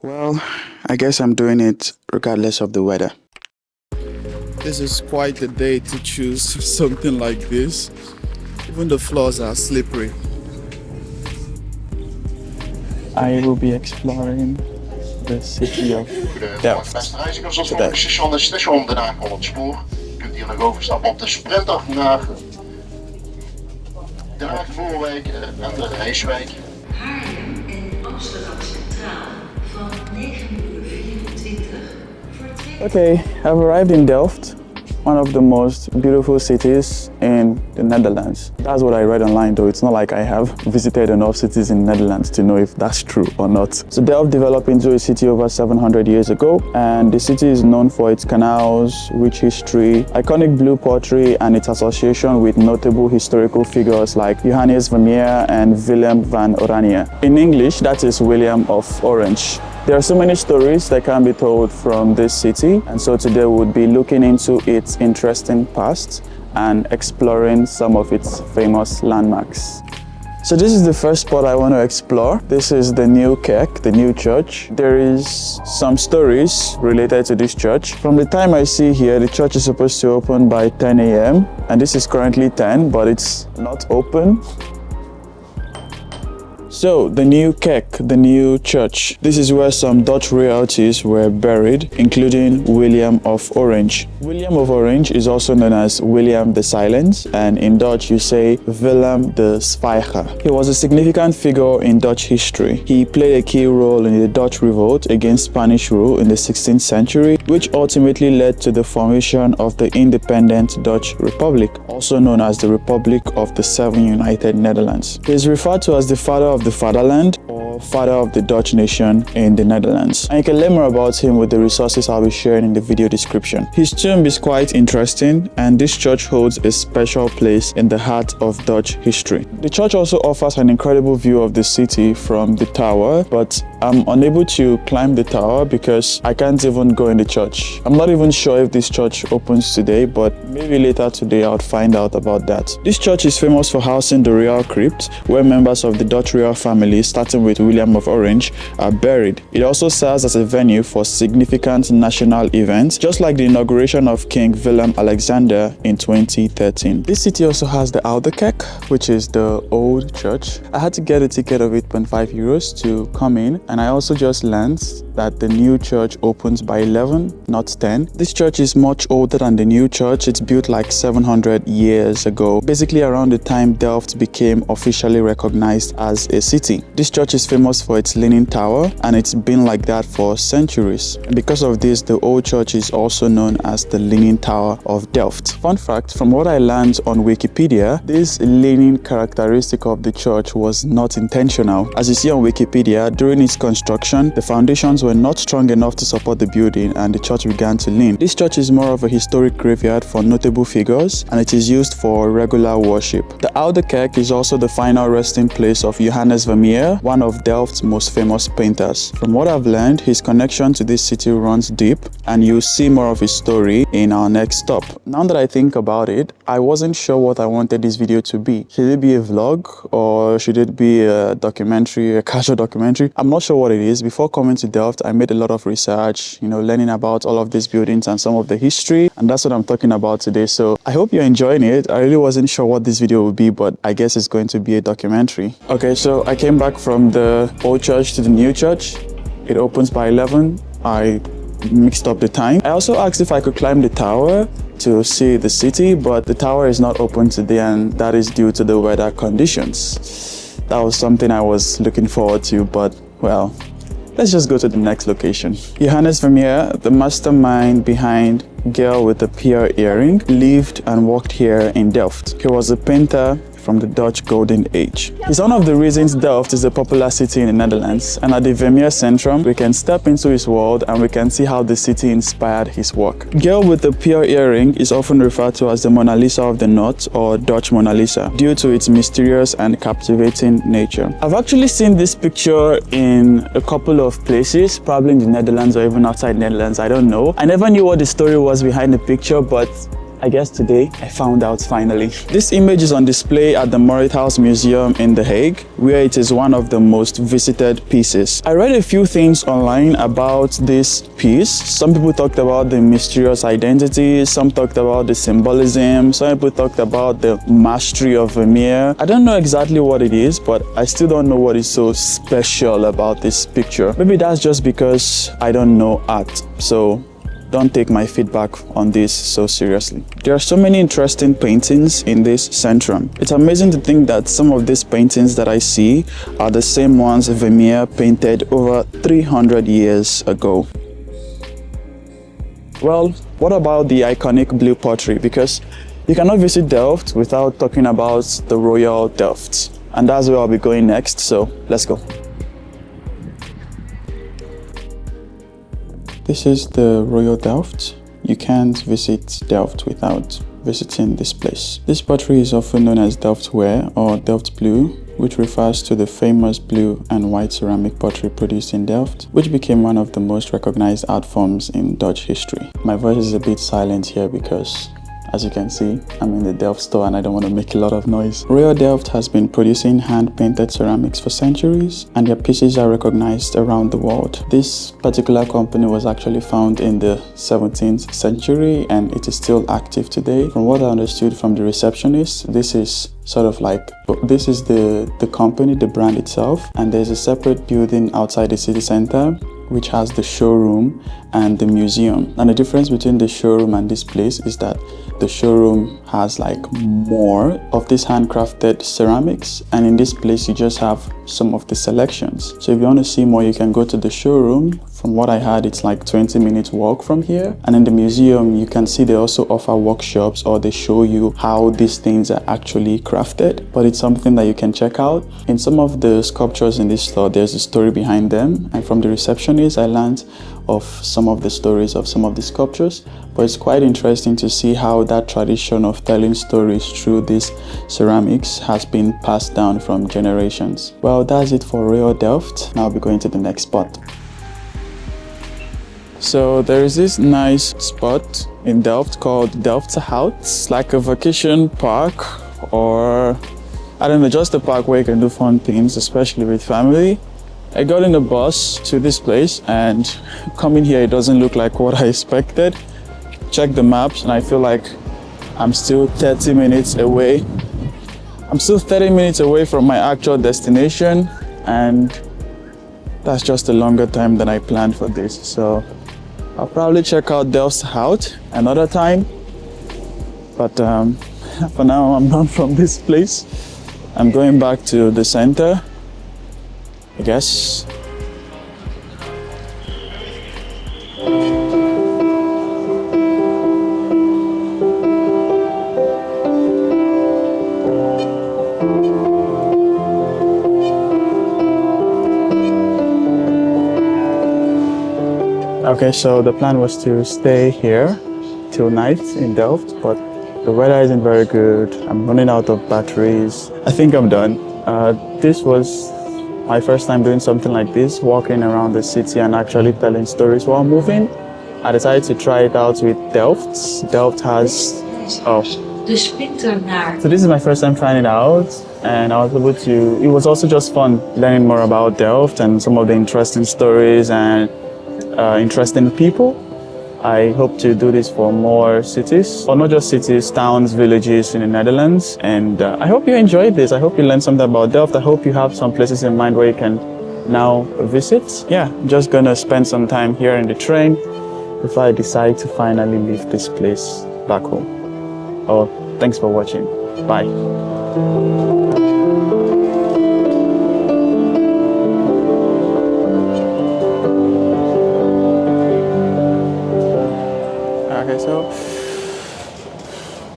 Well, I guess I'm doing it regardless of the weather. This is quite a day to choose something like this. Even the floors are slippery. I will be exploring the city of Delft today. Het station de station Den Haag Holland Spoor. Kunt hier nog overstappen op de sprinter naar Den Haag Voorwijk en de Rijswijk. Haarlem en Amsterdam Centraal van 9:24 voor 2. Okay, I've arrived in Delft, one of the most beautiful cities in the Netherlands. That's what I read online, though it's not like I have visited enough cities in the Netherlands to know if that's true or not. So Delft developed into a city over 700 years ago, and the city is known for its canals, rich history, iconic blue pottery, and its association with notable historical figures like Johannes Vermeer and Willem van Oranje. In English, that is William of Orange. There are so many stories that can be told from this city, and so today we'll be looking into its interesting past and exploring some of its famous landmarks. So this is the first spot I want to explore. This is the new kerk, the new church. There is some stories related to this church. From the time I see here, the church is supposed to open by 10 a.m. and this is currently 10, but it's not open. So, the new kerk, the new church. This is where some Dutch royalties were buried, including William of Orange. William of Orange is also known as William the Silent, and in Dutch you say Willem de Zwijger. He was a significant figure in Dutch history. He played a key role in the Dutch revolt against Spanish rule in the 16th century, which ultimately led to the formation of the independent Dutch Republic, also known as the Republic of the Seven United Netherlands. He is referred to as the father of the fatherland or father of the Dutch nation in the Netherlands. And you can learn more about him with the resources I'll be sharing in the video description. His tomb is quite interesting, and this church holds a special place in the heart of Dutch history. The church also offers an incredible view of the city from the tower, but I'm unable to climb the tower because I can't even go in the church. I'm not even sure if this church opens today, but maybe later today I'll find out about that. This church is famous for housing the royal crypt, where members of the Dutch royal family, starting with William of Orange, are buried. It also serves as a venue for significant national events, just like the inauguration of King Willem Alexander in 2013. This city also has the Oude Kerk, which is the old church. I had to get a ticket of 8.5 euros to come in, and I also just learned that the new church opens by 11, not 10. This church is much older than the new church. It's built like 700 years ago, basically around the time Delft became officially recognized as a city. This church is famous for its leaning tower, and it's been like that for centuries. And because of this, the old church is also known as the Leaning Tower of Delft. Fun fact, from what I learned on Wikipedia, this leaning characteristic of the church was not intentional. As you see on Wikipedia, during its construction, the foundations were not strong enough to support the building and the church began to lean. This church is more of a historic graveyard for notable figures, and it is used for regular worship. The Oude Kerk is also the final resting place of Johannes Vermeer, one of Delft's most famous painters. From what I've learned, his connection to this city runs deep, and you'll see more of his story in our next stop. Now that I think about it, I wasn't sure what I wanted this video to be. Should it be a vlog, or should it be a documentary, a casual documentary? I'm not sure what it is. Before coming to Delft, I made a lot of research, learning about all of these buildings and some of the history, and that's what I'm talking about today. So I hope you're enjoying it. I really wasn't sure what this video would be, but I guess it's going to be a documentary. Okay, so I came back from the old church to the new church. It opens by 11. I mixed up the time. I also asked if I could climb the tower to see the city, but the tower is not open today, and that is due to the weather conditions. That was something I was looking forward to, but well, let's just go to the next location. Johannes Vermeer, the mastermind behind Girl with the Pearl Earring, lived and worked here in Delft. He was a painter from the Dutch Golden Age. It's one of the reasons Delft is a popular city in the Netherlands, and at the Vermeer Centrum, we can step into his world and we can see how the city inspired his work. Girl with the Pearl Earring is often referred to as the Mona Lisa of the North, or Dutch Mona Lisa, due to its mysterious and captivating nature. I've actually seen this picture in a couple of places, probably in the Netherlands or even outside the Netherlands, I don't know. I never knew what the story was behind the picture, but I guess today I found out finally. This image is on display at the Mauritshuis Museum in The Hague, where it is one of the most visited pieces. I read a few things online about this piece. Some people talked about the mysterious identity, some talked about the symbolism, some people talked about the mastery of Vermeer. I don't know exactly what it is, but I still don't know what is so special about this picture. Maybe that's just because I don't know art. So don't take my feedback on this so seriously. There are so many interesting paintings in this centrum. It's amazing to think that some of these paintings that I see are the same ones Vermeer painted over 300 years ago. Well, what about the iconic blue pottery? Because you cannot visit Delft without talking about the Royal Delft. And that's where I'll be going next, so let's go. This is the Royal Delft. You can't visit Delft without visiting this place. This pottery is often known as Delftware or Delft Blue, which refers to the famous blue and white ceramic pottery produced in Delft, which became one of the most recognized art forms in Dutch history. My voice is a bit silent here because, as you can see, I'm in the Delft store and I don't want to make a lot of noise. Royal Delft has been producing hand-painted ceramics for centuries, and their pieces are recognized around the world. This particular company was actually founded in the 17th century and it is still active today. From what I understood from the receptionist, this is sort of like, this is the company, the brand itself, and there's a separate building outside the city center which has the showroom and the museum. And the difference between the showroom and this place is that the showroom has like more of these handcrafted ceramics, and in this place you just have some of the selections. So if you want to see more, you can go to the showroom. From what I heard, it's like 20 minutes walk from here. And in the museum, you can see they also offer workshops, or they show you how these things are actually crafted. But it's something that you can check out. In some of the sculptures in this store, there's a story behind them. And from the receptionist, I learned of some of the stories of some of the sculptures. But it's quite interesting to see how that tradition of telling stories through these ceramics has been passed down from generations. Well, that's it for Royal Delft. Now I'll be going to the next spot. So there is this nice spot in Delft called Delftse. It's like a vacation park, or I don't know, just a park where you can do fun things, especially with family. I got in the bus to this place, and coming here, it doesn't look like what I expected. Check the maps and I feel like I'm still 30 minutes away. I'm still 30 minutes away from my actual destination, and that's just a longer time than I planned for this. So I'll probably check out Delftse another time. But for now, I'm done from this place. I'm going back to the center, I guess. Okay, so the plan was to stay here till night in Delft, but the weather isn't very good. I'm running out of batteries. I think I'm done. This was my first time doing something like this, walking around the city and actually telling stories while moving. I decided to try it out with Delft. Delft has... So this is my first time trying it out, and I was able to... It was also just fun learning more about Delft and some of the interesting stories and interesting people. I hope to do this for more cities, or not just cities, towns, villages in the Netherlands. And I hope you enjoyed this. I hope you learned something about Delft. I hope you have some places in mind where you can now visit. Yeah, I'm just gonna spend some time here in the train before I decide to finally leave this place back home. Oh, thanks for watching. Bye.